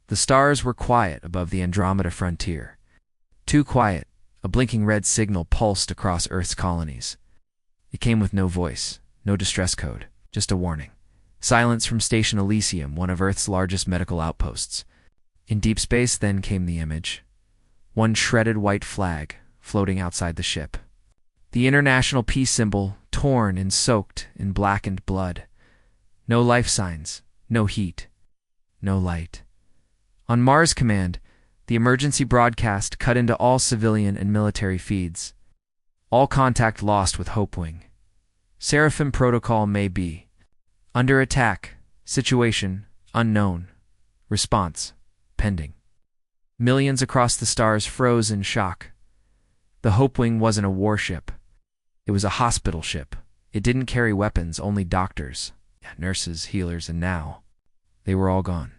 The stars were quiet above the Andromeda frontier. Too quiet, a blinking red signal pulsed across Earth's colonies. It came with no voice, no distress code, just a warning. Silence from Station Elysium, one of Earth's largest medical outposts. In deep space then came the image. One shredded white flag floating outside the ship. The international peace symbol, torn and soaked in blackened blood. No life signs, no heat, no light. On Mars Command, the emergency broadcast cut into all civilian and military feeds. All contact lost with Hopewing. Seraphim Protocol may be. Under attack. Situation unknown. Response pending. Millions across the stars froze in shock. The Hopewing wasn't a warship. It was a hospital ship. It didn't carry weapons, only doctors, nurses, healers, and now they were all gone.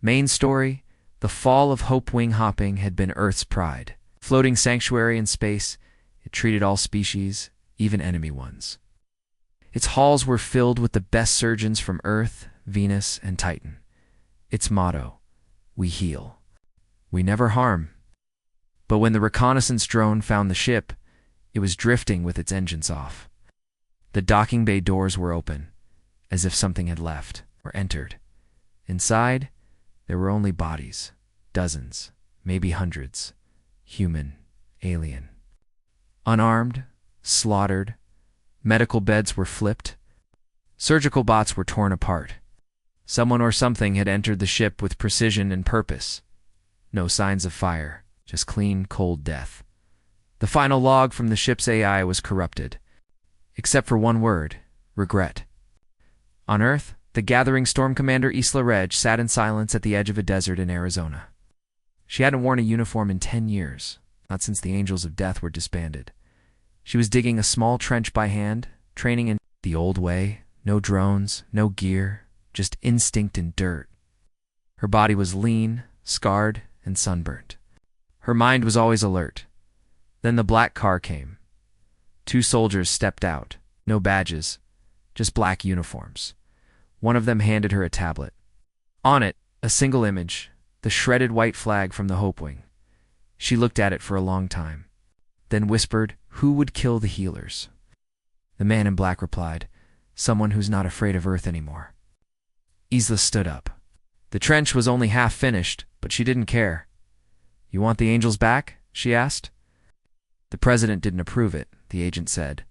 Main story: the fall of Hopewing hopping had been Earth's pride. Floating sanctuary in space, it treated all species, even enemy ones. Its halls were filled with the best surgeons from Earth, Venus, and Titan. Its motto: we heal. We never harm. But when the reconnaissance drone found the ship, it was drifting with its engines off. The docking bay doors were open, as if something had left or entered. Inside, there were only bodies, dozens, maybe hundreds, human, alien. Unarmed, slaughtered, medical beds were flipped, surgical bots were torn apart. Someone or something had entered the ship with precision and purpose. No signs of fire, just clean, cold death. The final log from the ship's AI was corrupted, except for one word: regret. On Earth, the gathering storm commander Isla Raye sat in silence at the edge of a desert in Arizona. She hadn't worn a uniform in 10 years, not since the Angels of Death were disbanded. She was digging a small trench by hand, training in the old way: no drones, no gear, just instinct and dirt. Her body was lean, scarred, and sunburnt. Her mind was always alert. Then the black car came. 2 soldiers stepped out, no badges, just black uniforms. One of them handed her a tablet. On it, a single image, the shredded white flag from the Hopewing. She looked at it for a long time, then whispered, "Who would kill the healers?" The man in black replied, "Someone who's not afraid of Earth anymore." Isla stood up. The trench was only half finished, but she didn't care. "You want the angels back?" she asked. The president didn't approve it, the agent said.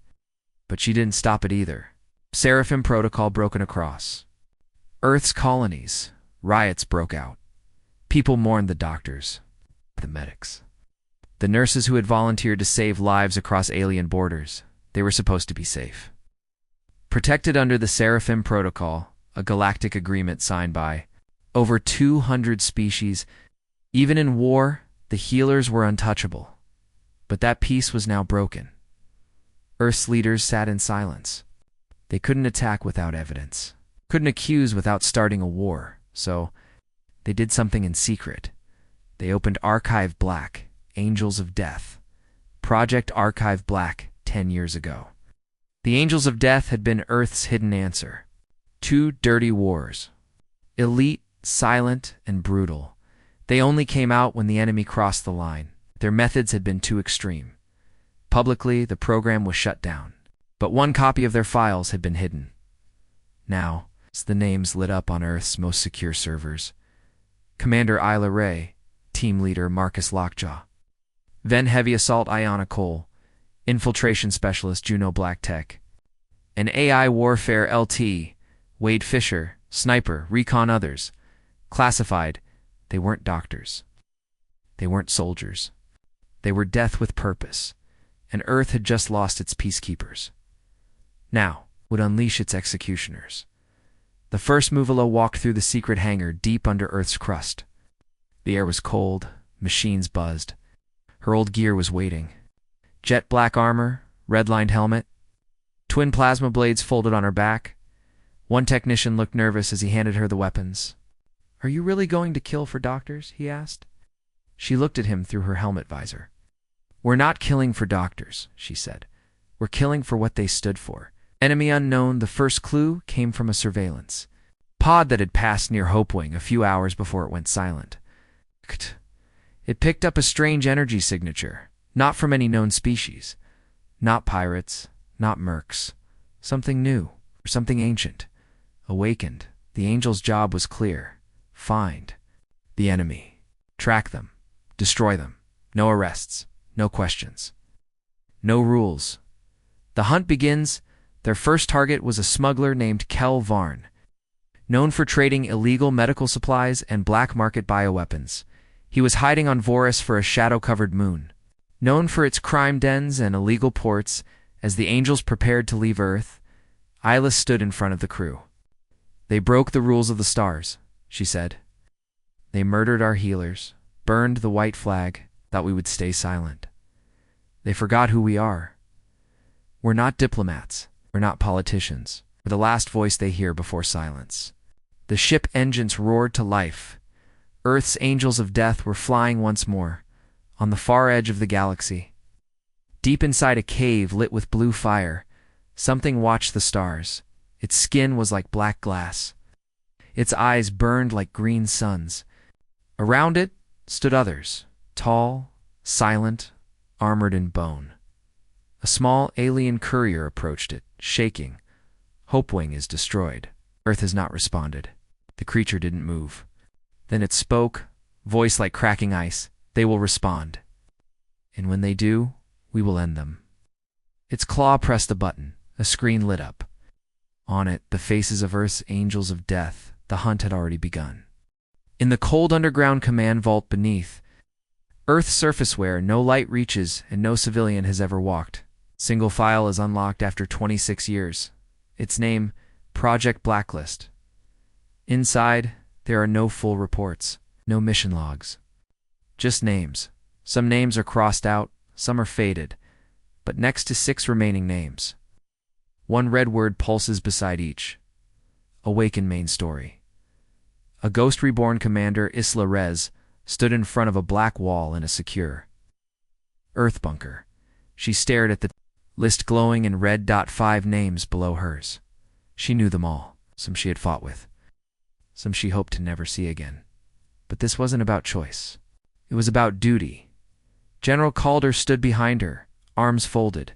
But she didn't stop it either. Seraphim Protocol broken across. Earth's colonies. Riots broke out. People mourned the doctors, the medics, the nurses who had volunteered to save lives across alien borders. They were supposed to be safe. Protected under the Seraphim Protocol, a galactic agreement signed by over 200 species. Even in war, the healers were untouchable. But that peace was now broken. Earth's leaders sat in silence. They couldn't attack without evidence, couldn't accuse without starting a war, so they did something in secret. They opened Archive Black, Angels of Death. Project Archive Black 10 years ago. The Angels of Death had been Earth's hidden answer. 2 dirty wars. Elite, silent, and brutal. They only came out when the enemy crossed the line. Their methods had been too extreme. Publicly, the program was shut down, but one copy of their files had been hidden. Now, the names lit up on Earth's most secure servers. Commander Isla Raye, Team Leader Marcus Lockjaw, then Heavy Assault Iona Cole, Infiltration Specialist Juno Black Tech, and AI Warfare LT, Wade Fisher, Sniper, Recon others. Classified, they weren't doctors. They weren't soldiers. They were death with purpose, and Earth had just lost its peacekeepers. Now would unleash its executioners. The first Muvalo walked through the secret hangar deep under Earth's crust. The air was cold, machines buzzed. Her old gear was waiting. Jet black armor, red-lined helmet, twin plasma blades folded on her back. One technician looked nervous as he handed her the weapons. "Are you really going to kill for doctors?" he asked. She looked at him through her helmet visor. "We're not killing for doctors," she said. "We're killing for what they stood for. Enemy unknown, the first clue came from a surveillance. Pod that had passed near Hopewing a few hours before it went silent. It picked up a strange energy signature, not from any known species. Not pirates, not mercs. Something new, or something ancient. Awakened, the Angel's job was clear. Find the enemy. Track them. Destroy them. No arrests. No questions. No rules. The hunt begins. Their first target was a smuggler named Kel Varn, known for trading illegal medical supplies and black market bioweapons. He was hiding on Voris for a shadow-covered moon. Known for its crime dens and illegal ports, as the Angels prepared to leave Earth, Isla stood in front of the crew. "They broke the rules of the stars," she said. "They murdered our healers, burned the white flag, thought we would stay silent. They forgot who we are. We're not diplomats. We're not politicians. We're the last voice they hear before silence." The ship engines roared to life. Earth's Angels of Death were flying once more, on the far edge of the galaxy. Deep inside a cave lit with blue fire, something watched the stars. Its skin was like black glass. Its eyes burned like green suns. Around it stood others, tall, silent, armored in bone. A small alien courier approached it, shaking. "Hopewing is destroyed. Earth has not responded." The creature didn't move. Then it spoke, voice like cracking ice. "They will respond. And when they do, we will end them." Its claw pressed a button. A screen lit up. On it, the faces of Earth's Angels of Death. The hunt had already begun. In the cold underground command vault beneath, Earth's surface where no light reaches and no civilian has ever walked. Single file is unlocked after 26 years. Its name, Project Blacklist. Inside, there are no full reports, no mission logs. Just names. Some names are crossed out, some are faded, but next to 6 remaining names. One red word pulses beside each. Awaken main story. A ghost reborn commander, Isla Raye, stood in front of a black wall in a secure Earth bunker. She stared at the list glowing in red. 5 names below hers. She knew them all. Some she had fought with. Some she hoped to never see again. But this wasn't about choice. It was about duty. General Calder stood behind her, arms folded.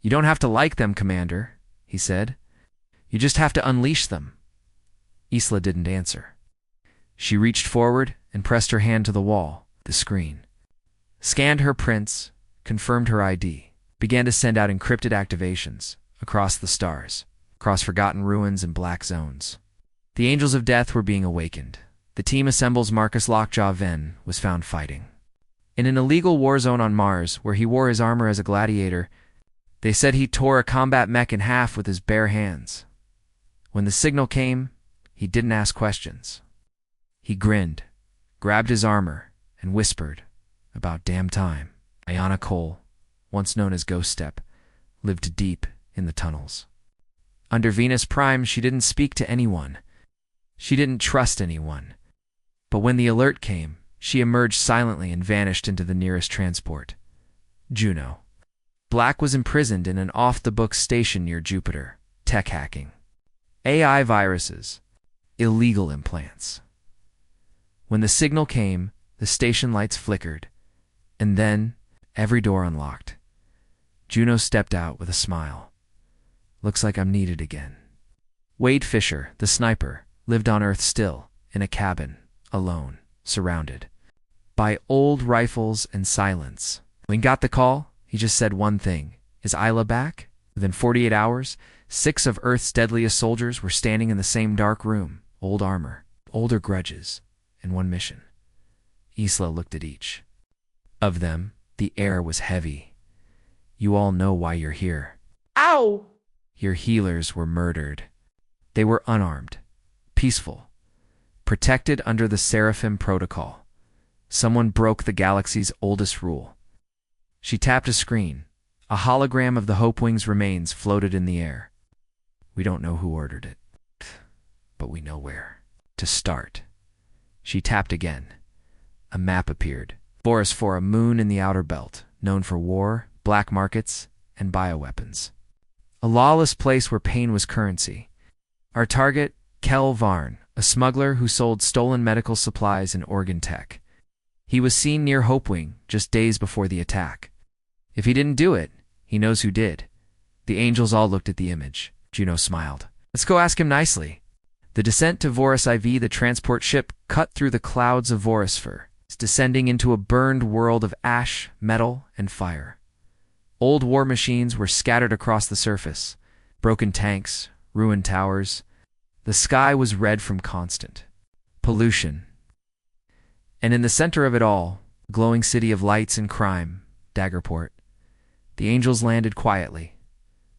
"You don't have to like them, Commander," he said. "You just have to unleash them." Isla didn't answer. She reached forward and pressed her hand to the wall, the screen. Scanned her prints, confirmed her ID, began to send out encrypted activations across the stars, across forgotten ruins and black zones. The Angels of Death were being awakened. The team assembles Marcus Lockjaw Venn was found fighting. In an illegal war zone on Mars, where he wore his armor as a gladiator, they said he tore a combat mech in half with his bare hands. When the signal came, he didn't ask questions. He grinned, grabbed his armor, and whispered, "About damn time." Ayana Cole, once known as Ghost Step, lived deep in the tunnels. Under Venus Prime, she didn't speak to anyone. She didn't trust anyone. But when the alert came, she emerged silently and vanished into the nearest transport. Juno. Black was imprisoned in an off-the-books station near Jupiter. Tech hacking. AI viruses. Illegal implants. When the signal came, the station lights flickered. And then, every door unlocked. Juno stepped out with a smile. "Looks like I'm needed again." Wade Fisher, the sniper, lived on Earth still, in a cabin, alone, surrounded by old rifles and silence. When he got the call, he just said one thing: "Is Isla back?" Within 48 hours, 6 of Earth's deadliest soldiers were standing in the same dark room, old armor, older grudges, and one mission. Isla looked at each of them. The air was heavy. "You all know why you're here." Ow! Your healers were murdered. They were unarmed, peaceful, protected under the Seraphim Protocol. Someone broke the galaxy's oldest rule. She tapped a screen. A hologram of the Hopewing's remains floated in the air. "We don't know who ordered it, but we know where to start." She tapped again. A map appeared. Boris for a moon in the outer belt, known for war, black markets, and bioweapons. A lawless place where pain was currency. Our target, Kel Varn, a smuggler who sold stolen medical supplies and organ tech. He was seen near Hopewing just days before the attack. If he didn't do it, he knows who did. The angels all looked at the image. Juno smiled. Let's go ask him nicely. The descent to Vorus IV, the transport ship, cut through the clouds of Vorisphere, descending into a burned world of ash, metal, and fire. Old war machines were scattered across the surface. Broken tanks, ruined towers. The sky was red from constant pollution. And in the center of it all, the glowing city of lights and crime, Daggerport. The angels landed quietly.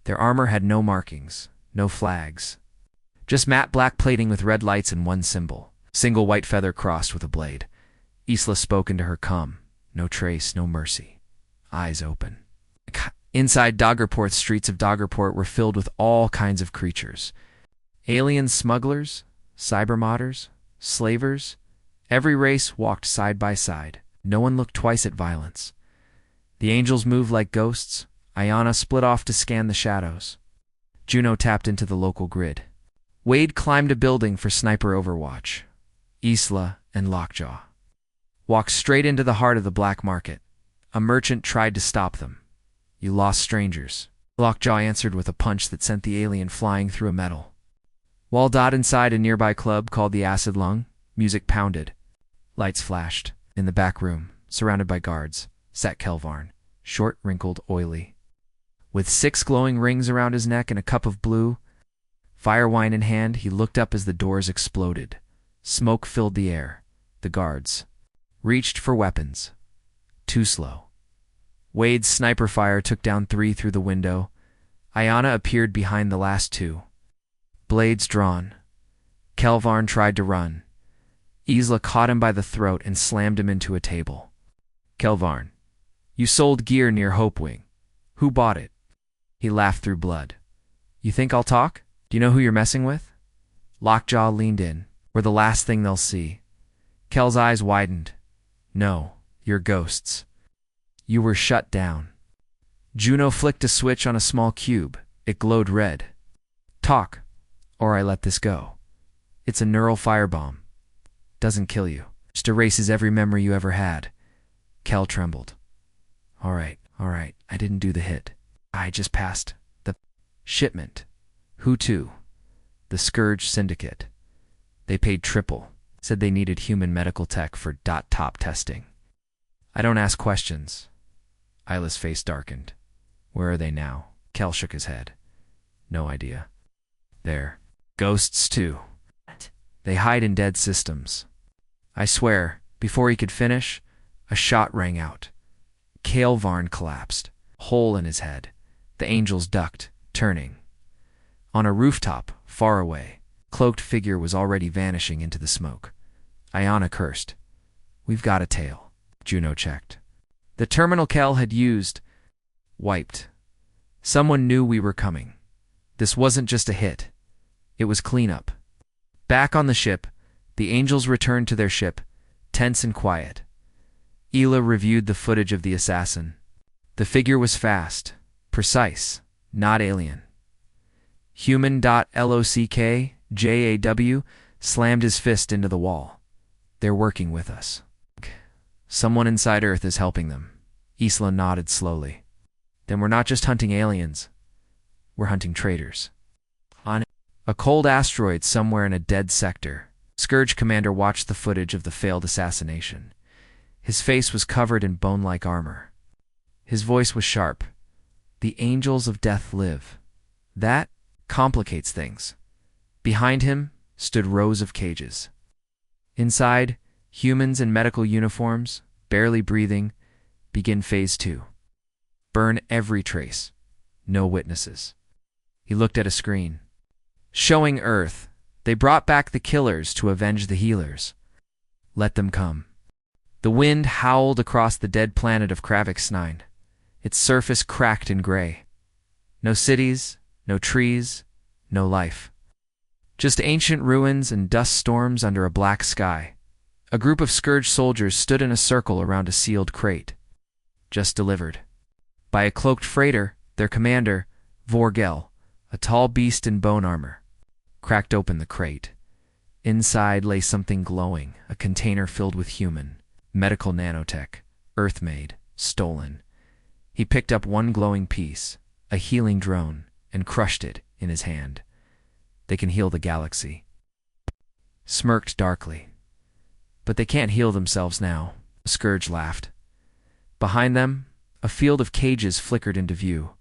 Their armor had no markings, no flags. Just matte black plating with red lights and one symbol. Single white feather crossed with a blade. Isla spoke into her come. No trace, no mercy. Eyes open. Inside Daggerport's streets of Daggerport were filled with all kinds of creatures. Alien smugglers, cybermodders, slavers. Every race walked side by side. No one looked twice at violence. The angels moved like ghosts. Ayana split off to scan the shadows. Juno tapped into the local grid. Wade climbed a building for sniper overwatch. Isla and Lockjaw walked straight into the heart of the black market. A merchant tried to stop them. You lost strangers. Lockjaw answered with a punch that sent the alien flying through a metal. While Dot inside a nearby club called the Acid Lung, music pounded. Lights flashed. In the back room, surrounded by guards, sat Kelvarn, short, wrinkled, oily. With 6 glowing rings around his neck and a cup of blue, fire wine in hand, he looked up as the doors exploded. Smoke filled the air. The guards reached for weapons. Too slow. Wade's sniper fire took down 3 through the window. Ayana appeared behind the last 2. Blades drawn. Kelvarn tried to run. Isla caught him by the throat and slammed him into a table. Kelvarn, you sold gear near Hopewing. Who bought it? He laughed through blood. You think I'll talk? Do you know who you're messing with? Lockjaw leaned in. We're the last thing they'll see. Kel's eyes widened. No, you're ghosts. You were shut down. Juno flicked a switch on a small cube. It glowed red. Talk, or I let this go. It's a neural firebomb. Doesn't kill you. Just erases every memory you ever had. Kel trembled. All right. I didn't do the hit. I just passed the shipment. Who to? The Scourge Syndicate. They paid triple. Said they needed human medical tech for .top testing. I don't ask questions. Isla's face darkened. Where are they now? Kel shook his head. No idea. They're ghosts too. They hide in dead systems. I swear, before he could finish, a shot rang out. Kelvarn collapsed, hole in his head. The angels ducked, turning. On a rooftop, far away, cloaked figure was already vanishing into the smoke. Ayana cursed. We've got a tail. Juno checked. The terminal Kel had used wiped. Someone knew we were coming. This wasn't just a hit. It was cleanup. Back on the ship, the angels returned to their ship, tense and quiet. Isla reviewed the footage of the assassin. The figure was fast, precise, not alien. Human.LOCKJAW slammed his fist into the wall. They're working with us. Someone inside Earth is helping them. Isla nodded slowly. Then we're not just hunting aliens. We're hunting traitors. On a cold asteroid somewhere in a dead sector, Scourge Commander watched the footage of the failed assassination. His face was covered in bone-like armor. His voice was sharp. The Angels of Death live. That complicates things. Behind him stood rows of cages. Inside, humans in medical uniforms, barely breathing, begin Phase 2. Burn every trace. No witnesses. He looked at a screen. Showing Earth. They brought back the killers to avenge the healers. Let them come. The wind howled across the dead planet of Kravix 9. Its surface cracked and gray. No cities, no trees, no life. Just ancient ruins and dust storms under a black sky. A group of Scourge soldiers stood in a circle around a sealed crate. Just delivered. By a cloaked freighter, their commander, Vorgel, a tall beast in bone armor. cracked open the crate. Inside lay something glowing, a container filled with human, medical nanotech, Earth-made, stolen. He picked up one glowing piece, a healing drone, and crushed it in his hand. They can heal the galaxy. Smirked darkly. But they can't heal themselves now. Scourge laughed. Behind them, a field of cages flickered into view.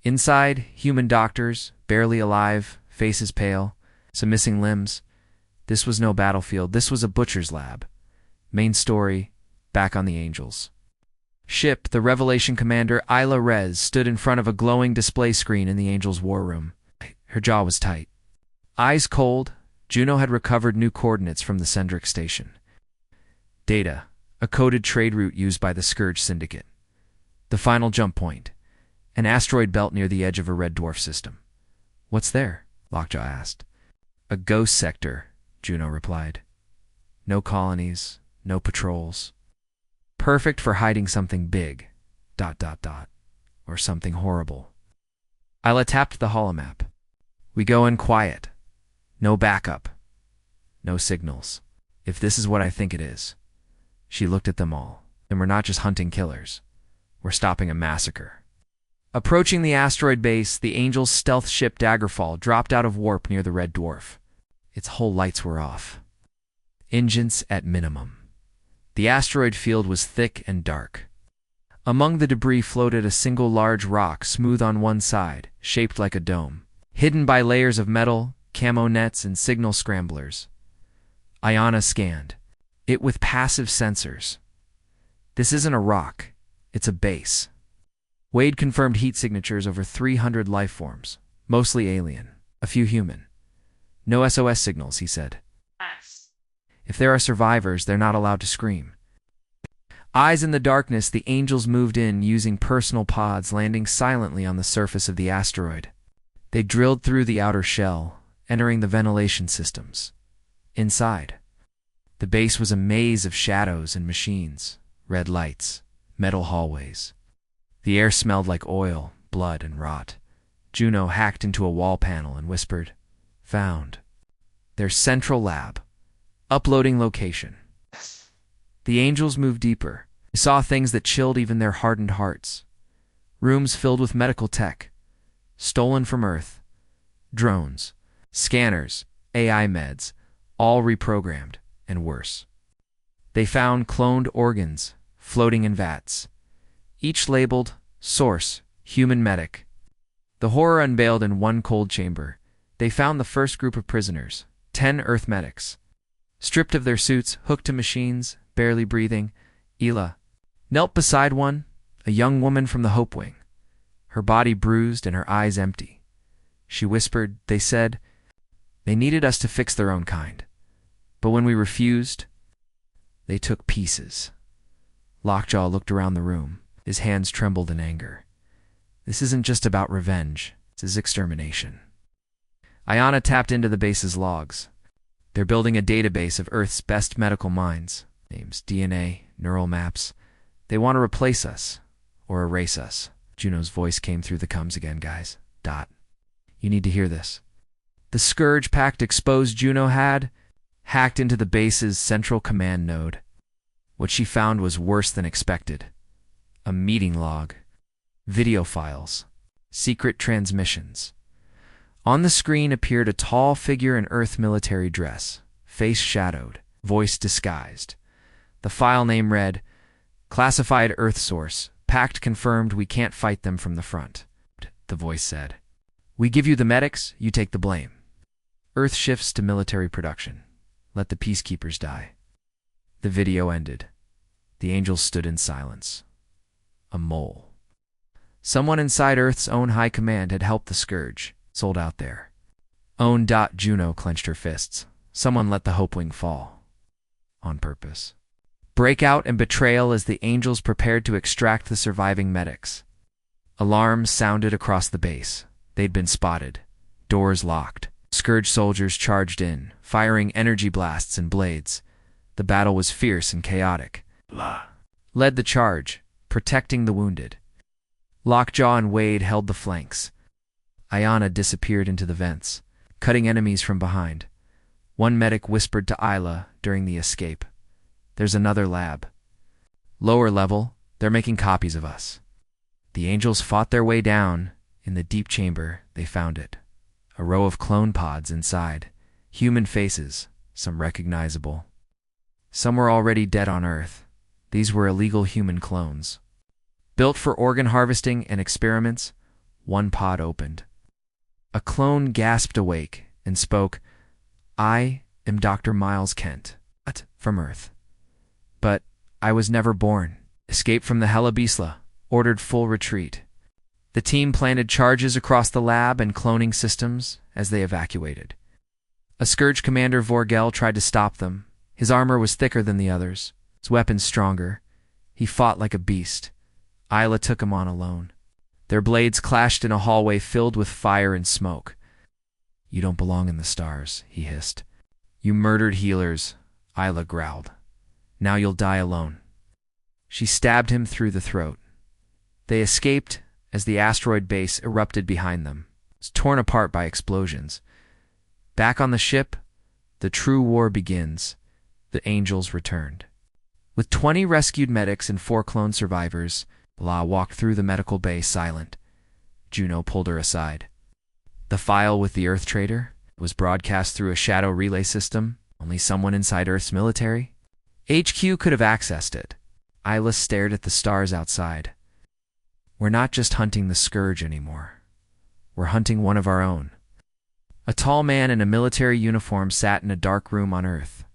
Inside, human doctors, barely alive, faces pale, some missing limbs. This was no battlefield, this was a butcher's lab. Main story, back on the Angels. Ship, the Revelation commander Isla Raye stood in front of a glowing display screen in the Angels' war room. Her jaw was tight. Eyes cold, Juno had recovered new coordinates from the Syndicate station. Data, a coded trade route used by the Scourge Syndicate. The final jump point, an asteroid belt near the edge of a red dwarf system. What's there? Lockjaw asked. A ghost sector, Juno replied. No colonies, no patrols. Perfect for hiding something big, ... or something horrible. Isla tapped the holomap. We go in quiet. No backup. No signals. If this is what I think it is. She looked at them all. And we're not just hunting killers. We're stopping a massacre. Approaching the asteroid base, the Angels' stealth ship Daggerfall dropped out of warp near the red dwarf. Its hull lights were off. Engines at minimum. The asteroid field was thick and dark. Among the debris floated a single large rock, smooth on one side, shaped like a dome, hidden by layers of metal, camo nets, and signal scramblers. Ayana scanned it with passive sensors. This isn't a rock, it's a base. Wade confirmed heat signatures over 300 life forms, mostly alien, a few human. No SOS signals, he said. If there are survivors, they're not allowed to scream. Eyes in the darkness, the Angels moved in using personal pods, landing silently on the surface of the asteroid. They drilled through the outer shell, entering the ventilation systems. Inside, the base was a maze of shadows and machines, red lights, metal hallways. The air smelled like oil, blood, and rot. Juno hacked into a wall panel and whispered, "Found. Their central lab. Uploading location." The Angels moved deeper. They saw things that chilled even their hardened hearts. Rooms filled with medical tech, stolen from Earth. Drones, scanners, AI meds, all reprogrammed, and worse. They found cloned organs floating in vats, each labeled Source, Human Medic. The horror unveiled in one cold chamber. They found the first group of prisoners, 10 Earth medics. Stripped of their suits, hooked to machines, barely breathing, Isla knelt beside one, a young woman from the Hope Wing, her body bruised and her eyes empty. She whispered, "They said they needed us to fix their own kind. But when we refused, they took pieces." Lockjaw looked around the room. His hands trembled in anger. This isn't just about revenge. This is extermination. Ayana tapped into the base's logs. They're building a database of Earth's best medical minds. Names, DNA, neural maps. They want to replace us. Or erase us. Juno's voice came through the comms again, guys. You need to hear this. The Scourge Pact exposed Juno had hacked into the base's central command node. What she found was worse than expected. A meeting log. Video files. Secret transmissions. On the screen appeared a tall figure in Earth military dress, face shadowed, voice disguised. The file name read, "Classified Earth Source. Pact confirmed we can't fight them from the front." The voice said, "We give you the medics, you take the blame. Earth shifts to military production. Let the peacekeepers die." The video ended. The Angels stood in silence. A mole. Someone inside Earth's own high command had helped the Scourge, sold out there. Juno clenched her fists. Someone let the Hope Wing fall. On purpose. Breakout and betrayal as the Angels prepared to extract the surviving medics. Alarms sounded across the base. They'd been spotted. Doors locked. Scourge soldiers charged in, firing energy blasts and blades. The battle was fierce and chaotic. Led the charge, protecting the wounded. Lockjaw and Wade held the flanks. Ayana disappeared into the vents. cutting enemies from behind. One medic whispered to Isla during the escape, "There's another lab. Lower level, they're making copies of us." The Angels fought their way down. In the deep chamber, they found it. A row of clone pods inside. Human faces, some recognizable. Some were already dead on Earth. These were illegal human clones. Built for organ harvesting and experiments, one pod opened. A clone gasped awake and spoke, "I am Dr. Miles Kent, from Earth. But I was never born. Escaped from the Helibisla, ordered full retreat." The team planted charges across the lab and cloning systems as they evacuated. A Scourge commander Vorgel tried to stop them. His armor was thicker than the others, his weapons stronger. He fought like a beast. Isla took him on alone. Their blades clashed in a hallway filled with fire and smoke. "You don't belong in the stars," he hissed. "You murdered healers," Isla growled. "Now you'll die alone." She stabbed him through the throat. They escaped as the asteroid base erupted behind them. It was torn apart by explosions. Back on the ship, the true war begins. The Angels returned. With 20 rescued medics and 4 clone survivors, La walked through the medical bay silent. Juno pulled her aside. The file with the Earth traitor was broadcast through a shadow relay system. Only someone inside Earth's military? HQ could have accessed it. Isla stared at the stars outside. "We're not just hunting the Scourge anymore. We're hunting one of our own." A tall man in a military uniform sat in a dark room on Earth.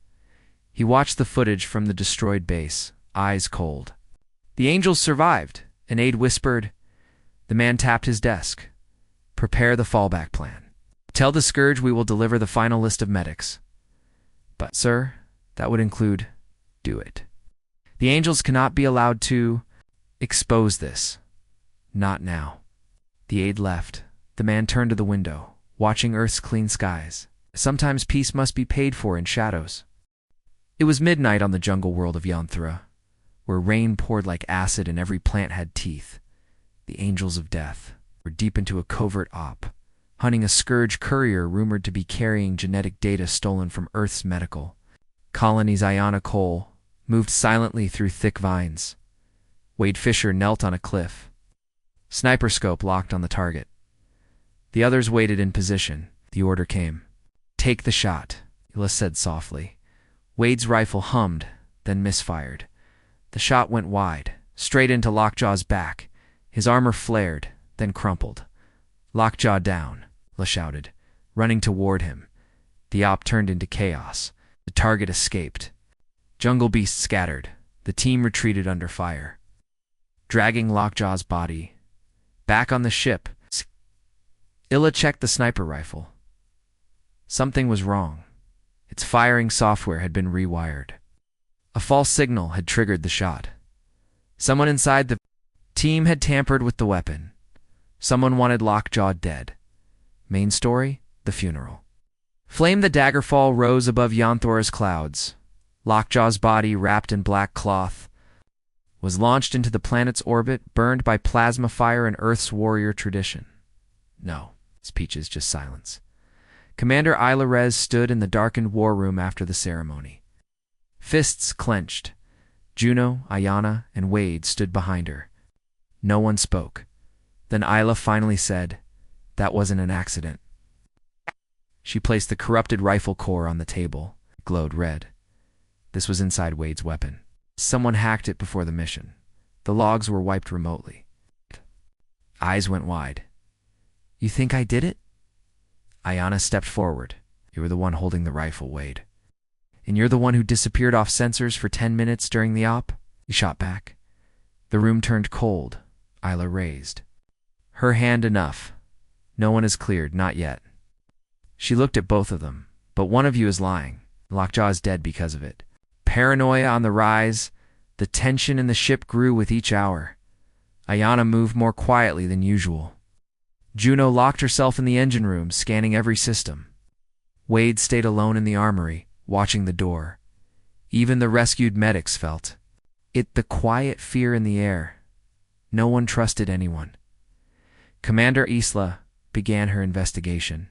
He watched the footage from the destroyed base, eyes cold. "The Angels survived," an aide whispered. The man tapped his desk. "Prepare the fallback plan. Tell the Scourge we will deliver the final list of medics." "But, sir, that would include..." "Do it. The Angels cannot be allowed to expose this. Not now." The aide left. The man turned to the window, watching Earth's clean skies. Sometimes peace must be paid for in shadows. It was midnight on the jungle world of Yanthra, where rain poured like acid and every plant had teeth. The Angels of Death were deep into a covert op, hunting a Scourge courier rumored to be carrying genetic data stolen from Earth's medical colonies. Iona Cole moved silently through thick vines. Wade Fisher knelt on a cliff. Sniper scope locked on the target. The others waited in position. The order came. "Take the shot," Isla said softly. Wade's rifle hummed, then misfired. The shot went wide, straight into Lockjaw's back. His armor flared, then crumpled. "Lockjaw down," Isla shouted, running toward him. The op turned into chaos. The target escaped. Jungle beasts scattered. The team retreated under fire. Dragging Lockjaw's body back on the ship, Isla checked the sniper rifle. Something was wrong. Its firing software had been rewired. A false signal had triggered the shot. Someone inside the team had tampered with the weapon. Someone wanted Lockjaw dead. Main story: the funeral. Flame the Daggerfall rose above Yanthora's clouds. Lockjaw's body, wrapped in black cloth, was launched into the planet's orbit, burned by plasma fire and Earth's warrior tradition. No, speech is just silence. Commander Isla Raye stood in the darkened war room after the ceremony. Fists clenched. Juno, Iona, and Wade stood behind her. No one spoke. Then Isla finally said, "That wasn't an accident." She placed the corrupted rifle core on the table. It glowed red. This was inside Wade's weapon. Someone hacked it before the mission. The logs were wiped remotely. Eyes went wide. "You think I did it?" Iona stepped forward. "You were the one holding the rifle, Wade. And you're the one who disappeared off sensors for 10 minutes during the op?" He shot back. The room turned cold. Isla raised her hand. "Enough. No one is cleared, not yet." She looked at both of them. "But one of you is lying. Lockjaw is dead because of it." Paranoia on the rise. The tension in the ship grew with each hour. Iona moved more quietly than usual. Juno locked herself in the engine room, scanning every system. Wade stayed alone in the armory, watching the door. Even the rescued medics felt it, the quiet fear in the air. No one trusted anyone. Commander Isla began her investigation.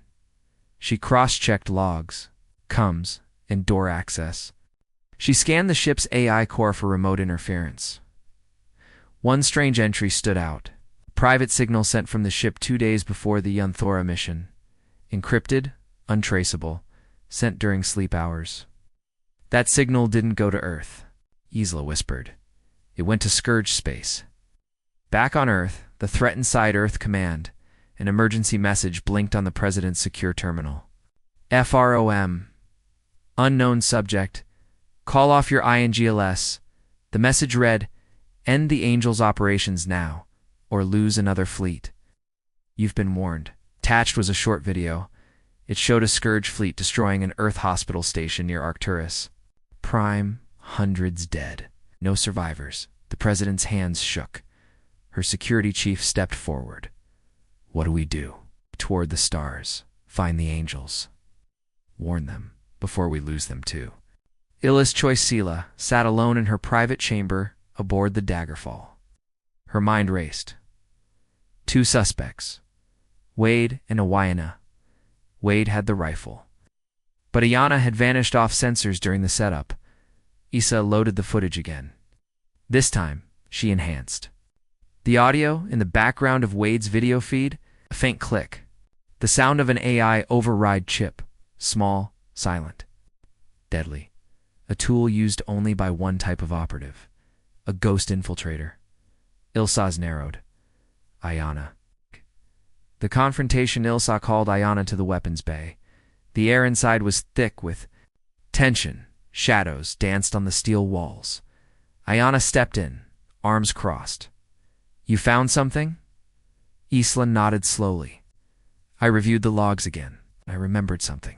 She cross-checked logs, comms, and door access. She scanned the ship's AI core for remote interference. One strange entry stood out. Private signal sent from the ship 2 days before the Yanthora mission. Encrypted, untraceable, sent during sleep hours. That signal didn't go to Earth, Isla whispered. It went to Scourge space. Back on Earth, the threat inside Earth Command, an emergency message blinked on the President's secure terminal. FROM. Unknown subject. Call off your INGLS. The message read, "End the Angels operations now, or lose another fleet. You've been warned." Attached was a short video. It showed a Scourge fleet destroying an Earth hospital station near Arcturus. Prime, hundreds dead. No survivors. The President's hands shook. Her security chief stepped forward. "What do we do?" "Toward the stars. Find the Angels. Warn them, before we lose them too." Ila's choice Sela sat alone in her private chamber aboard the Daggerfall. Her mind raced. 2 suspects. Wade and Awayana. Wade had the rifle. But Ayana had vanished off sensors during the setup. Issa loaded the footage again. This time, she enhanced. The audio in the background of Wade's video feed, a faint click. The sound of an AI override chip. Small, silent. Deadly. A tool used only by one type of operative. A ghost infiltrator. Ilsa's narrowed. Ayana. The confrontation. Ilsa called Ayana to the weapons bay. The air inside was thick with tension. Shadows danced on the steel walls. Ayana stepped in, arms crossed. "You found something?" Isla nodded slowly. "I reviewed the logs again. I remembered something."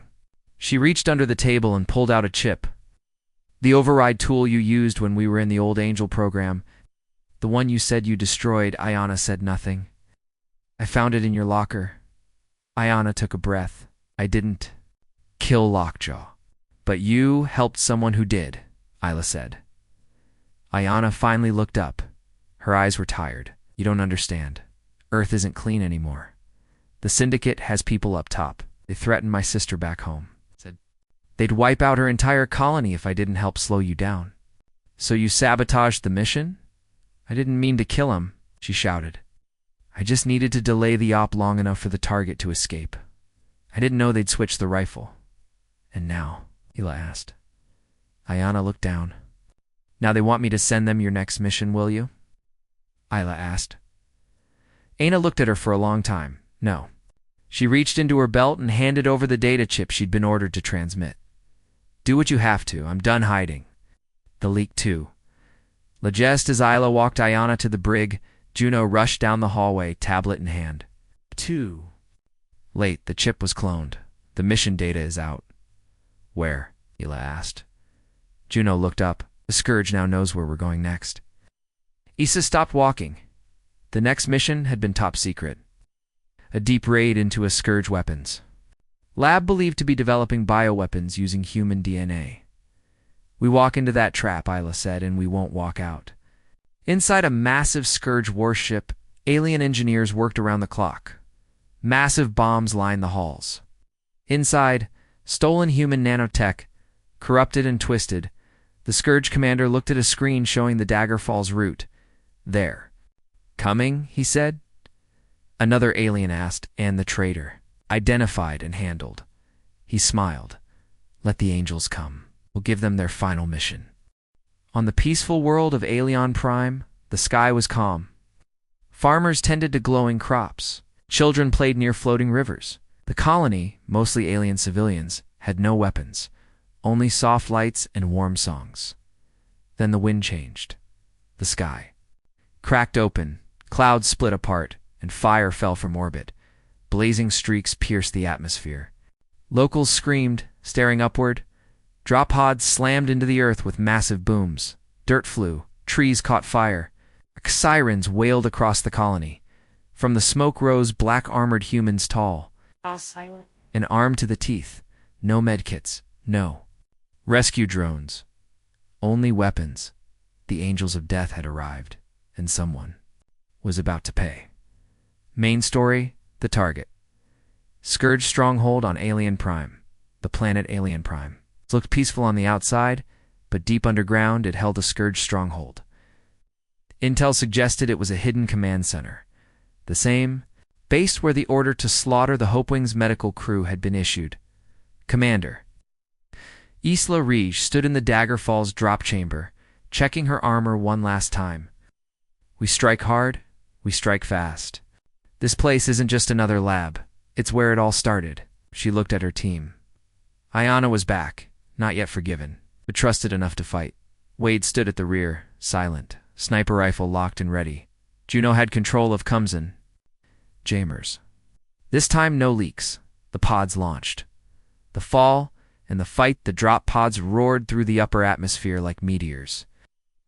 She reached under the table and pulled out a chip. "The override tool you used when we were in the old Angel program. The one you said you destroyed." Ayana said nothing. "I found it in your locker." Ayana took a breath. "I didn't kill Lockjaw. But you helped someone who did," Isla said. Ayana finally looked up. Her eyes were tired. "You don't understand. Earth isn't clean anymore. The Syndicate has people up top. They threatened my sister back home. Said they'd wipe out her entire colony if I didn't help slow you down." "So you sabotaged the mission?" "I didn't mean to kill him," she shouted. "I just needed to delay the op long enough for the target to escape. I didn't know they'd switch the rifle." "And now?" Ila asked. Ayana looked down. "Now they want me to send them your next mission, will you?" Isla asked. Aina looked at her for a long time. No. She reached into her belt and handed over the data chip she'd been ordered to transmit. "Do what you have to. I'm done hiding." The leak too. Just as Isla walked Ayana to the brig, Juno rushed down the hallway, tablet in hand. "Too late. The chip was cloned. The mission data is out." "Where?" Ila asked. Juno looked up. "The Scourge now knows where we're going next." Issa stopped walking. The next mission had been top secret. A deep raid into a Scourge weapons lab believed to be developing bioweapons using human DNA. "We walk into that trap," Isla said, "and we won't walk out." Inside a massive Scourge warship, alien engineers worked around the clock. Massive bombs lined the halls. Inside, stolen human nanotech, corrupted and twisted, the Scourge commander looked at a screen showing the Daggerfall's route. "There." "Coming?" he said. Another alien asked, "And the traitor?" "Identified and handled." He smiled. "Let the Angels come. We'll give them their final mission." On the peaceful world of Aelion Prime, the sky was calm. Farmers tended to glowing crops. Children played near floating rivers. The colony, mostly alien civilians, had no weapons, only soft lights and warm songs. Then the wind changed. The sky cracked open, clouds split apart, and fire fell from orbit. Blazing streaks pierced the atmosphere. Locals screamed, staring upward. Drop pods slammed into the earth with massive booms. Dirt flew, trees caught fire. Sirens wailed across the colony. From the smoke rose black-armored humans tall, all silent and armed to the teeth. No medkits, no rescue drones, only weapons. The Angels of Death had arrived, and someone was about to pay. Main story, the target. Scourge stronghold on Alien Prime, the planet Alien Prime. It looked peaceful on the outside, but deep underground it held a Scourge stronghold. Intel suggested it was a hidden command center, the same base where the order to slaughter the Hopewing's medical crew had been issued. Commander. Isla Raye stood in the Daggerfall's drop chamber, checking her armor one last time. We strike hard, we strike fast. This place isn't just another lab. It's where it all started. She looked at her team. Ayana was back, not yet forgiven, but trusted enough to fight. Wade stood at the rear, silent, sniper rifle locked and ready. Juno had control of Cumson. Jamers. This time no leaks. The pods launched. The fall and the fight, the drop pods roared through the upper atmosphere like meteors.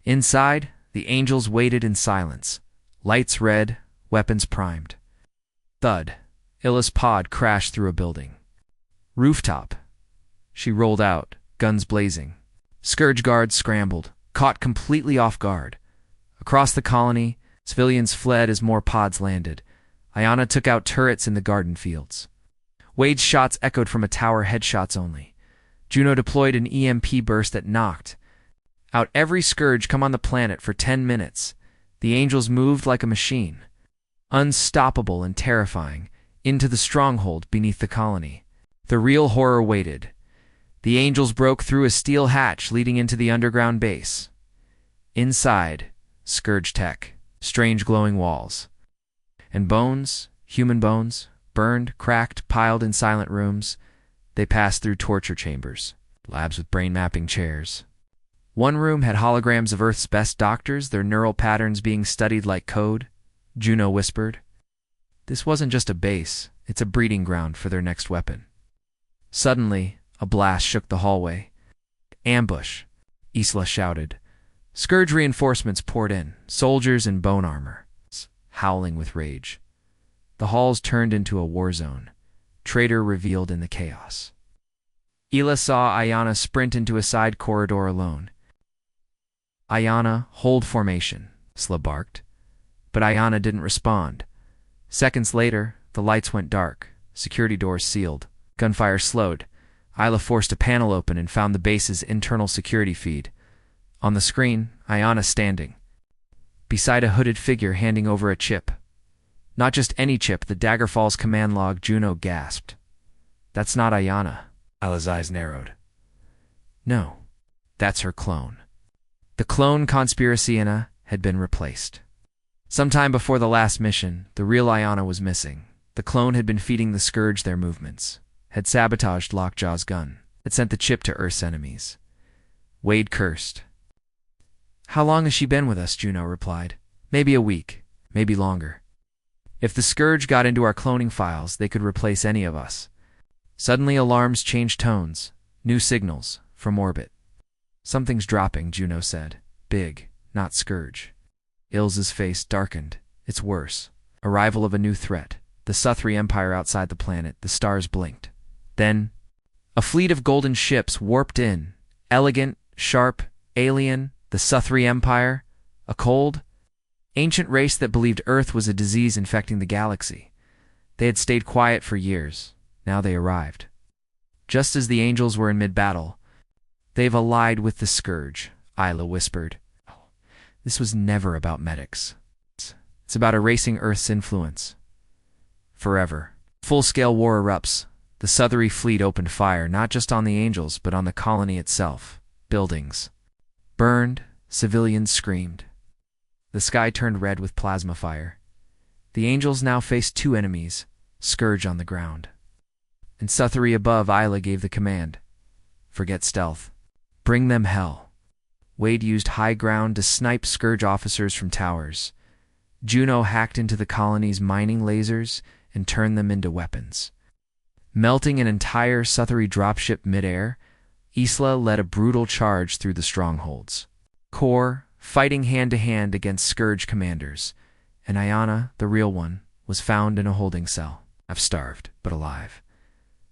Inside, the Angels waited in silence. Lights red, weapons primed. Thud. Illa's pod crashed through a building. Rooftop. She rolled out, guns blazing. Scourge guards scrambled, caught completely off guard. Across the colony, civilians fled as more pods landed. Ayana took out turrets in the garden fields. Wade's shots echoed from a tower, headshots only. Juno deployed an EMP burst that knocked out every Scourge come on the planet for 10 minutes. The Angels moved like a machine, unstoppable and terrifying, into the stronghold beneath the colony. The real horror waited. The Angels broke through a steel hatch leading into the underground base. Inside, Scourge tech, strange glowing walls. And bones, human bones, burned, cracked, piled in silent rooms. They passed through torture chambers, labs with brain mapping chairs. One room had holograms of Earth's best doctors, their neural patterns being studied like code. Juno whispered. This wasn't just a base, it's a breeding ground for their next weapon. Suddenly, a blast shook the hallway. Ambush, Isla shouted. Scourge reinforcements poured in, soldiers in bone armor, howling with rage. The halls turned into a war zone, traitor revealed in the chaos. Isla saw Ayana sprint into a side corridor alone. Ayana, hold formation, Isla barked. But Ayana didn't respond. Seconds later, the lights went dark, security doors sealed, gunfire slowed. Isla forced a panel open and found the base's internal security feed. On the screen, Ayana standing, beside a hooded figure handing over a chip. Not just any chip, the Daggerfall's command log. Juno gasped. That's not Ayana. Isla's eyes narrowed. No, that's her clone. The clone conspiraciana had been replaced. Sometime before the last mission, the real Ayana was missing. The clone had been feeding the Scourge their movements, had sabotaged Lockjaw's gun, had sent the chip to Earth's enemies. Wade cursed. How long has she been with us? Juno replied. Maybe a week, maybe longer. If the Scourge got into our cloning files, they could replace any of us. Suddenly alarms changed tones, new signals, from orbit. Something's dropping, Juno said. Big, not Scourge. Ilse's face darkened. It's worse. Arrival of a new threat. The Suthari Empire outside the planet. The stars blinked. Then, a fleet of golden ships warped in. Elegant, sharp, alien, the Suthari Empire. A cold, ancient race that believed Earth was a disease infecting the galaxy. They had stayed quiet for years. Now they arrived. Just as the Angels were in mid-battle, they've allied with the Scourge, Isla whispered. This was never about medics. It's about erasing Earth's influence. Forever. Full-scale war erupts. The Suthari fleet opened fire not just on the Angels, but on the colony itself. Buildings burned, civilians screamed. The sky turned red with plasma fire. The Angels now faced two enemies, Scourge on the ground. And Suthari above. Isla gave the command. Forget stealth. Bring them hell. Wade used high ground to snipe Scourge officers from towers. Juno hacked into the colony's mining lasers and turned them into weapons. Melting an entire Suthari dropship midair, Isla led a brutal charge through the strongholds. Core, fighting hand-to-hand against Scourge commanders, and Ayana, the real one, was found in a holding cell, half-starved, but alive.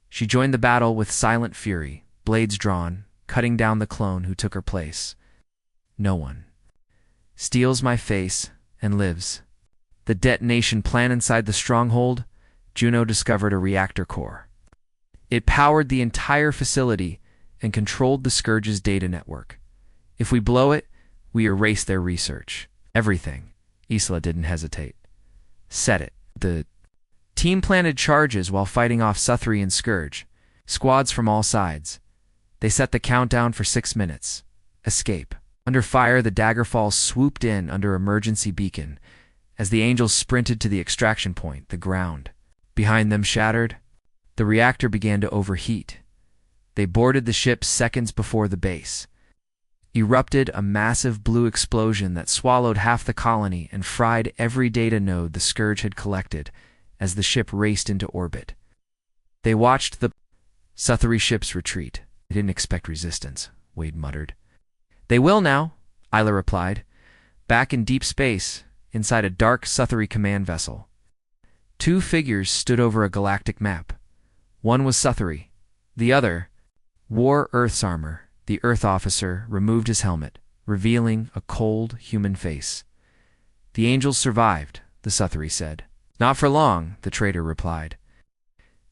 She joined the battle with silent fury, blades drawn, cutting down the clone who took her place. No one steals my face and lives. The detonation plan inside the stronghold, Juno discovered a reactor core. It powered the entire facility and controlled the Scourge's data network. If we blow it, we erase their research. Everything. Isla didn't hesitate. Set it. The team planted charges while fighting off Suthari and Scourge. Squads from all sides. They set the countdown for 6 minutes. Escape. Under fire, the Daggerfalls swooped in under emergency beacon. As the Angels sprinted to the extraction point, the ground behind them shattered. The reactor began to overheat. They boarded the ship seconds before the base. Erupted a massive blue explosion that swallowed half the colony and fried every data node the Scourge had collected as the ship raced into orbit. They watched the Suthari ships retreat. They didn't expect resistance, Wade muttered. They will now, Isla replied. Back in deep space, inside a dark Suthari command vessel. 2 figures stood over a galactic map. One was Suthari. The other wore Earth's armor. The Earth officer removed his helmet, revealing a cold human face. The Angels survived, the Suthari said. Not for long, the traitor replied.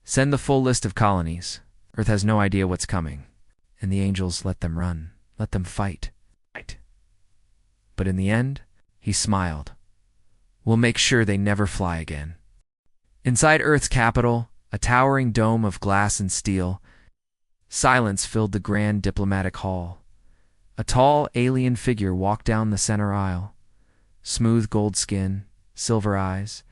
Send the full list of colonies. Earth has no idea what's coming. And the Angels let them run. Let them fight. But in the end, he smiled. We'll make sure they never fly again. Inside Earth's capital, a towering dome of glass and steel, silence filled the grand diplomatic hall. A tall alien figure walked down the center aisle. Smooth gold skin, silver eyes,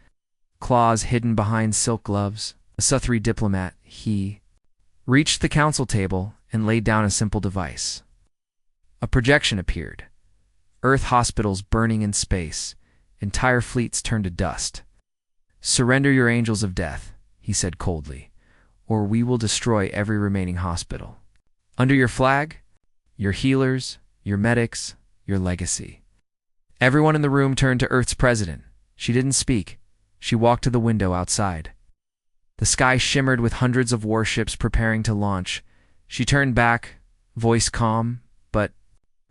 claws hidden behind silk gloves. A Suthari diplomat, he reached the council table and laid down a simple device. A projection appeared. Earth hospitals burning in space. Entire fleets turned to dust. Surrender your Angels of Death, he said coldly, or we will destroy every remaining hospital. Under your flag, your healers, your medics, your legacy. Everyone in the room turned to Earth's president. She didn't speak. She walked to the window outside. The sky shimmered with hundreds of warships preparing to launch. She turned back, voice calm, but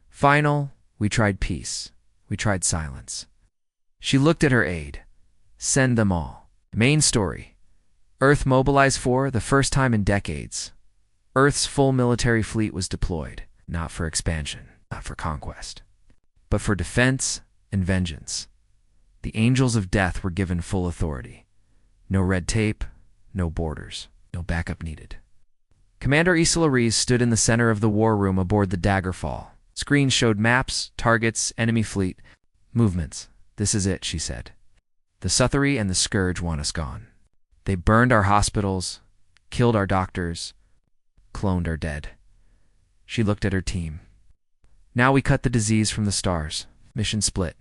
final. We tried peace. We tried silence. She looked at her aide. Send them all. Main story. Earth mobilized for the first time in decades. Earth's full military fleet was deployed, not for expansion, not for conquest, but for defense and vengeance. The Angels of Death were given full authority. No red tape, no borders, no backup needed. Commander Isla Raye stood in the center of the war room aboard the Daggerfall. Screens showed maps, targets, enemy fleet, movements. This is it, she said. The Suthari and the Scourge want us gone. They burned our hospitals, killed our doctors, cloned our dead. She looked at her team. Now we cut the disease from the stars. Mission split.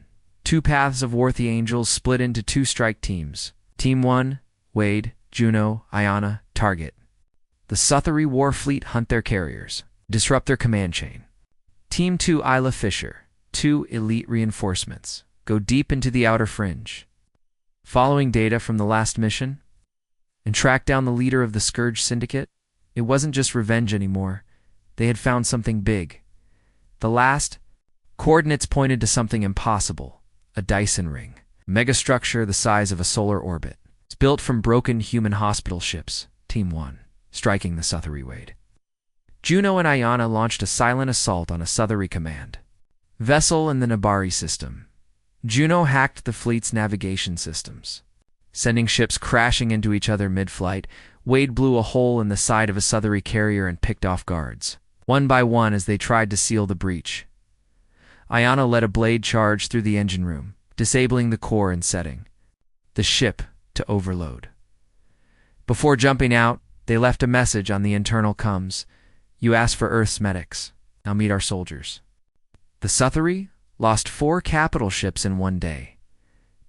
2 paths of worthy angels split into 2 strike teams. Team 1, Wade, Juno, Ayana, target. The Suthari war fleet hunt their carriers, disrupt their command chain. Team 2, Isla Fisher, 2 elite reinforcements, go deep into the outer fringe. Following data from the last mission, and track down the leader of the Scourge Syndicate, it wasn't just revenge anymore. They had found something big. The last coordinates pointed to something impossible, a Dyson ring, megastructure the size of a solar orbit. It's built from broken human hospital ships, Team 1, striking the Suthari Wade. Juno and Ayana launched a silent assault on a Suthari command vessel in the Nabari system. Juno hacked the fleet's navigation systems. Sending ships crashing into each other mid-flight, Wade blew a hole in the side of a Suthari carrier and picked off guards, one by one as they tried to seal the breach. Ayana led a blade charge through the engine room, disabling the core and setting the ship to overload. Before jumping out, they left a message on the internal comms. You asked for Earth's medics. Now meet our soldiers. The Suthari lost 4 capital ships in one day.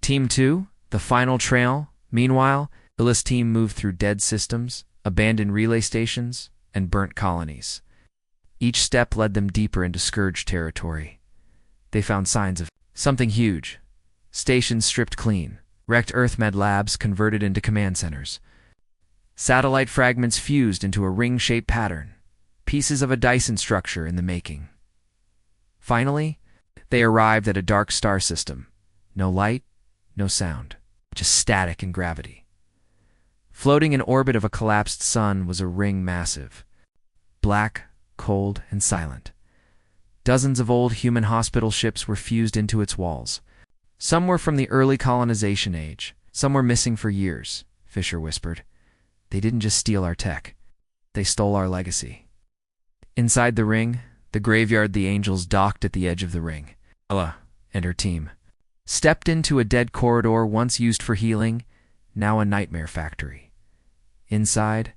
Team 2, the final trail, meanwhile, Ila's team moved through dead systems, abandoned relay stations, and burnt colonies. Each step led them deeper into Scourge territory. They found signs of something huge. Stations stripped clean, wrecked EarthMed labs converted into command centers. Satellite fragments fused into a ring-shaped pattern, pieces of a Dyson structure in the making. Finally, they arrived at a dark star system. No light, no sound, just static and gravity. Floating in orbit of a collapsed sun was a ring massive, black, cold, and silent. Dozens of old human hospital ships were fused into its walls. Some were from the early colonization age. Some were missing for years, Fisher whispered. They didn't just steal our tech. They stole our legacy. Inside the ring, the graveyard, the Angels docked at the edge of the ring. Ella and her team stepped into a dead corridor once used for healing, now a nightmare factory. Inside,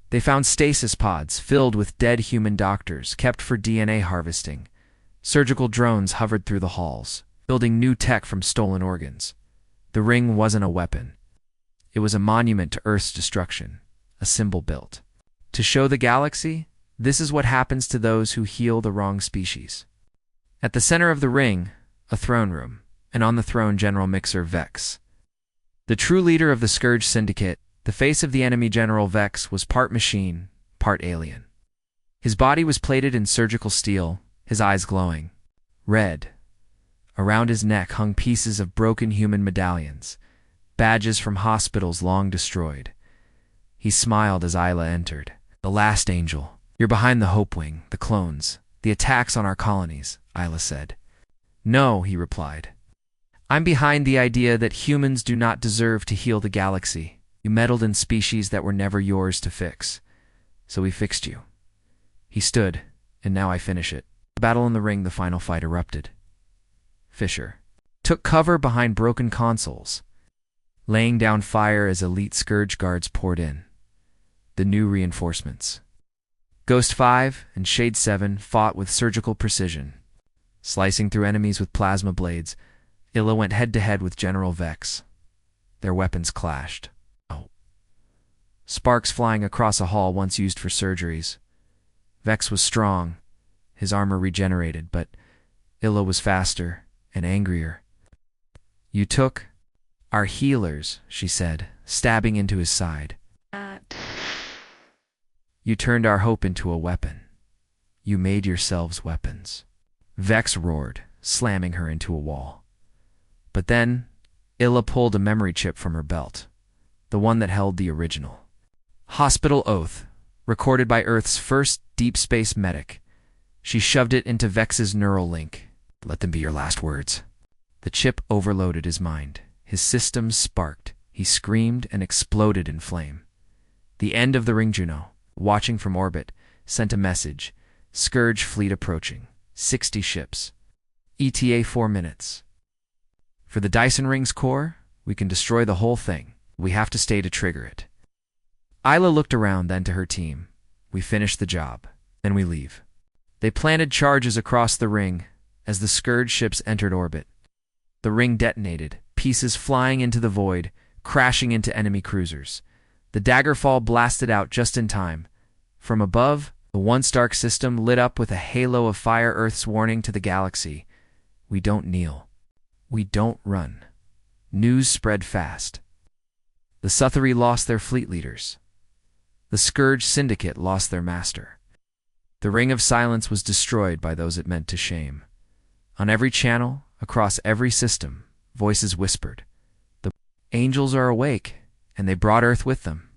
they found stasis pods filled with dead human doctors kept for DNA harvesting. Surgical drones hovered through the halls, building new tech from stolen organs. The ring wasn't a weapon. It was a monument to Earth's destruction, a symbol built to show the galaxy, this is what happens to those who heal the wrong species. At the center of the ring, a throne room, and on the throne General Mixer Vex. The true leader of the Scourge Syndicate, the face of the enemy. General Vex was part machine, part alien. His body was plated in surgical steel, his eyes glowing red. Around his neck hung pieces of broken human medallions, badges from hospitals long destroyed. He smiled as Isla entered. The last angel. You're behind the Hope Wing, the clones, the attacks on our colonies, Isla said. No, he replied. I'm behind the idea that humans do not deserve to heal the galaxy. You meddled in species that were never yours to fix. So we fixed you. He stood, and now I finish it. The battle in the ring, the final fight erupted. Fisher took cover behind broken consoles, laying down fire as elite Scourge guards poured in. The new reinforcements. Ghost 5 and Shade 7 fought with surgical precision. Slicing through enemies with plasma blades, Isla went head-to-head with General Vex. Their weapons clashed. Sparks flying across a hall once used for surgeries. Vex was strong, his armor regenerated, but Isla was faster and angrier. You took our healers, she said, stabbing into his side. You turned our hope into a weapon. You made yourselves weapons. Vex roared, slamming her into a wall. But then, Isla pulled a memory chip from her belt, the one that held the original hospital oath, recorded by Earth's first deep space medic. She shoved it into Vex's neural link. Let them be your last words. The chip overloaded his mind. His systems sparked. He screamed and exploded in flame. The end of the ring. Juno, watching from orbit, sent a message. Scourge fleet approaching. 60 ships. ETA 4 minutes. For the Dyson Ring's core, we can destroy the whole thing. We have to stay to trigger it. Isla looked around, then to her team. We finish the job. Then we leave. They planted charges across the ring as the Scourge ships entered orbit. The ring detonated, pieces flying into the void, crashing into enemy cruisers. The daggerfall blasted out just in time. From above, the once dark system lit up with a halo of fire. Earth's warning to the galaxy. We don't kneel. We don't run. News spread fast. The Suthari lost their fleet leaders. The Scourge Syndicate lost their master. The Ring of Silence was destroyed by those it meant to shame. On every channel, across every system, voices whispered. The Angels are awake, and they brought Earth with them.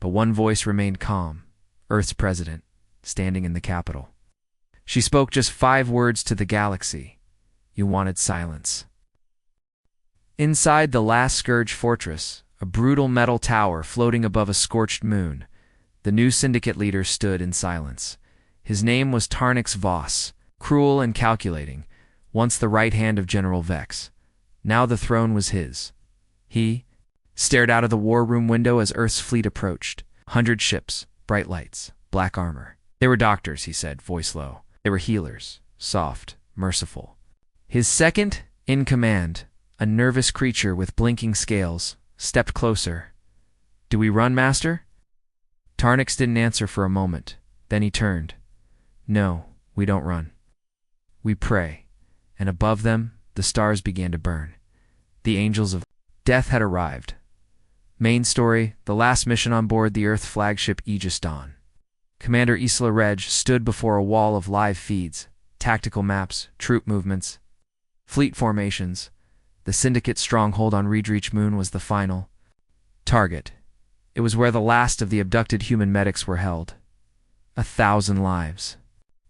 But one voice remained calm, Earth's president, standing in the Capitol. She spoke just 5 words to the galaxy. You wanted silence. Inside the last Scourge fortress, a brutal metal tower floating above a scorched moon, the new Syndicate leader stood in silence. His name was Tarnix Voss, cruel and calculating, once the right hand of General Vex. Now the throne was his. He stared out of the war room window as Earth's fleet approached. 100 ships, bright lights, black armor. They were doctors, he said, voice low. They were healers, soft, merciful. His second in command, a nervous creature with blinking scales, stepped closer. Do we run, Master? Tarnix didn't answer for a moment. Then he turned. No, we don't run. We pray. And above them, the stars began to burn. The Angels of Death had arrived. Main story, the last mission on board the Earth flagship Aegis Dawn. Commander Isla Raye stood before a wall of live feeds, tactical maps, troop movements, fleet formations. The Syndicate stronghold on Reedreach Moon was the final target. It was where the last of the abducted human medics were held. 1,000 lives.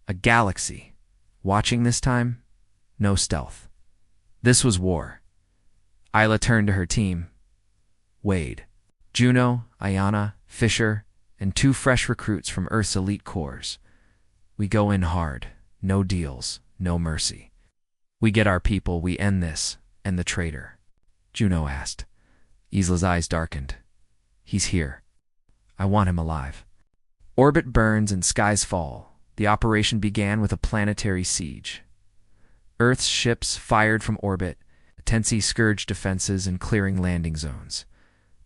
A galaxy. Watching this time? No stealth. This was war. Isla turned to her team. Wade, Juno, Ayana, Fisher, and 2 fresh recruits from Earth's elite corps. We go in hard. No deals. No mercy. We get our people. We end this. And the traitor. Juno asked. Isla's eyes darkened. He's here. I want him alive. Orbit burns and skies fall. The operation began with a planetary siege. Earth's ships fired from orbit, Tensi Scourge defenses and clearing landing zones.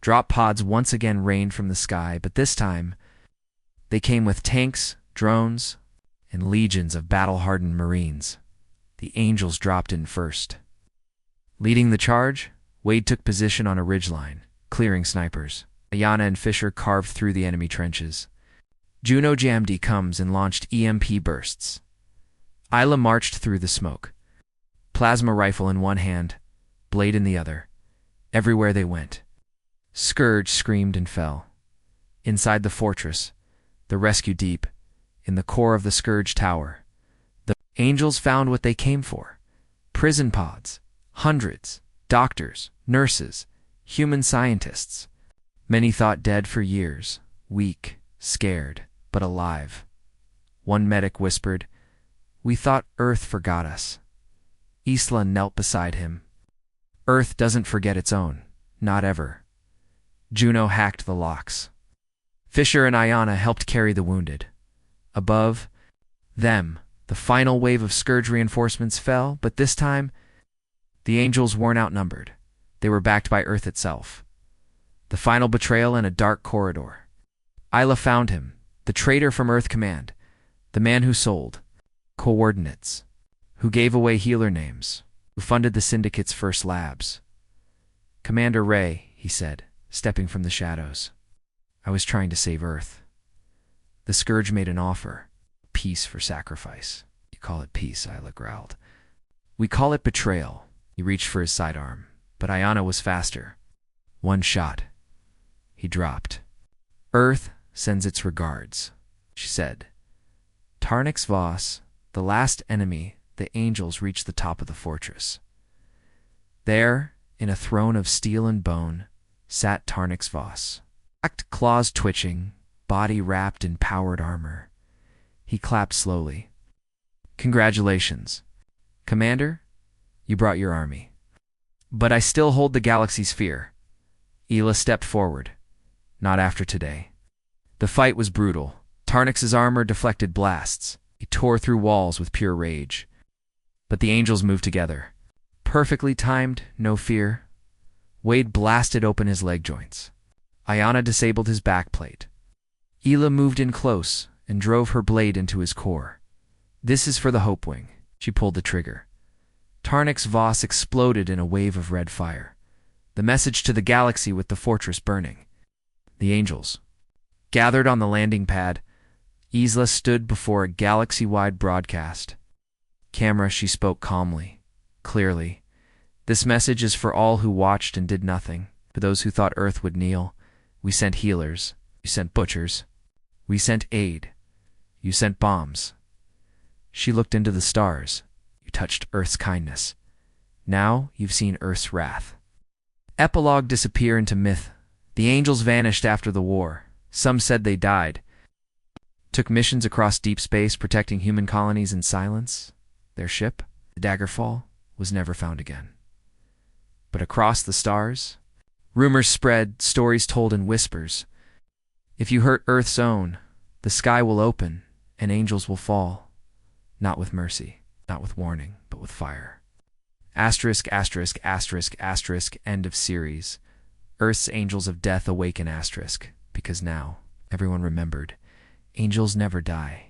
Drop pods once again rained from the sky, but this time they came with tanks, drones, and legions of battle-hardened Marines. The Angels dropped in first. Leading the charge, Wade took position on a ridgeline, clearing snipers. Ayana and Fisher carved through the enemy trenches. Juno jammed comes and launched EMP bursts. Isla marched through the smoke. Plasma rifle in one hand, blade in the other. Everywhere they went. Scourge screamed and fell. Inside the fortress, the rescue deep, in the core of the Scourge tower, the Angels found what they came for. Prison pods, hundreds, doctors, nurses, human scientists. Many thought dead for years, weak, scared, but alive. One medic whispered, "We thought Earth forgot us." Isla knelt beside him. Earth doesn't forget its own, not ever. Juno hacked the locks. Fisher and Ayana helped carry the wounded. Above them, the final wave of Scourge reinforcements fell, but this time, the Angels weren't outnumbered. They were backed by Earth itself. The final betrayal in a dark corridor. Isla found him, the traitor from Earth Command, the man who sold coordinates, who gave away healer names, who funded the Syndicate's first labs. "Commander Raye," he said, stepping from the shadows. "I was trying to save Earth. The Scourge made an offer. Peace for sacrifice." "You call it peace," Isla growled. "We call it betrayal." He reached for his sidearm, but Ayana was faster. One shot. He dropped. "Earth sends its regards," she said. Tarnix Voss, the last enemy, the Angels reached the top of the fortress. There, in a throne of steel and bone, sat Tarnix Voss. Black claws twitching, body wrapped in powered armor. He clapped slowly. "Congratulations. Commander, you brought your army. But I still hold the galaxy's fear." Isla stepped forward. "Not after today." The fight was brutal. Tarnix's armor deflected blasts. He tore through walls with pure rage. But the Angels moved together. Perfectly timed, no fear. Wade blasted open his leg joints. Ayana disabled his backplate. Isla moved in close and drove her blade into his core. "This is for the Hope Wing." She pulled the trigger. Tarnix Voss exploded in a wave of red fire. The message to the galaxy with the fortress burning. The Angels gathered on the landing pad. Isla stood before a galaxy-wide broadcast. Camera, she spoke calmly, clearly. "This message is for all who watched and did nothing. For those who thought Earth would kneel. We sent healers. You sent butchers. We sent aid. You sent bombs. She looked into the stars. You touched Earth's kindness. Now you've seen Earth's wrath." Epilogue disappear into myth. The Angels vanished after the war. Some said they died. Took missions across deep space protecting human colonies in silence. Their ship, the Daggerfall, was never found again. But across the stars, rumors spread, stories told in whispers. If you hurt Earth's own, the sky will open and angels will fall. Not with mercy, not with warning, but with fire. Asterisk, asterisk, asterisk, asterisk, end of series. Earth's Angels of Death Awaken asterisk. Because now, everyone remembered, angels never die.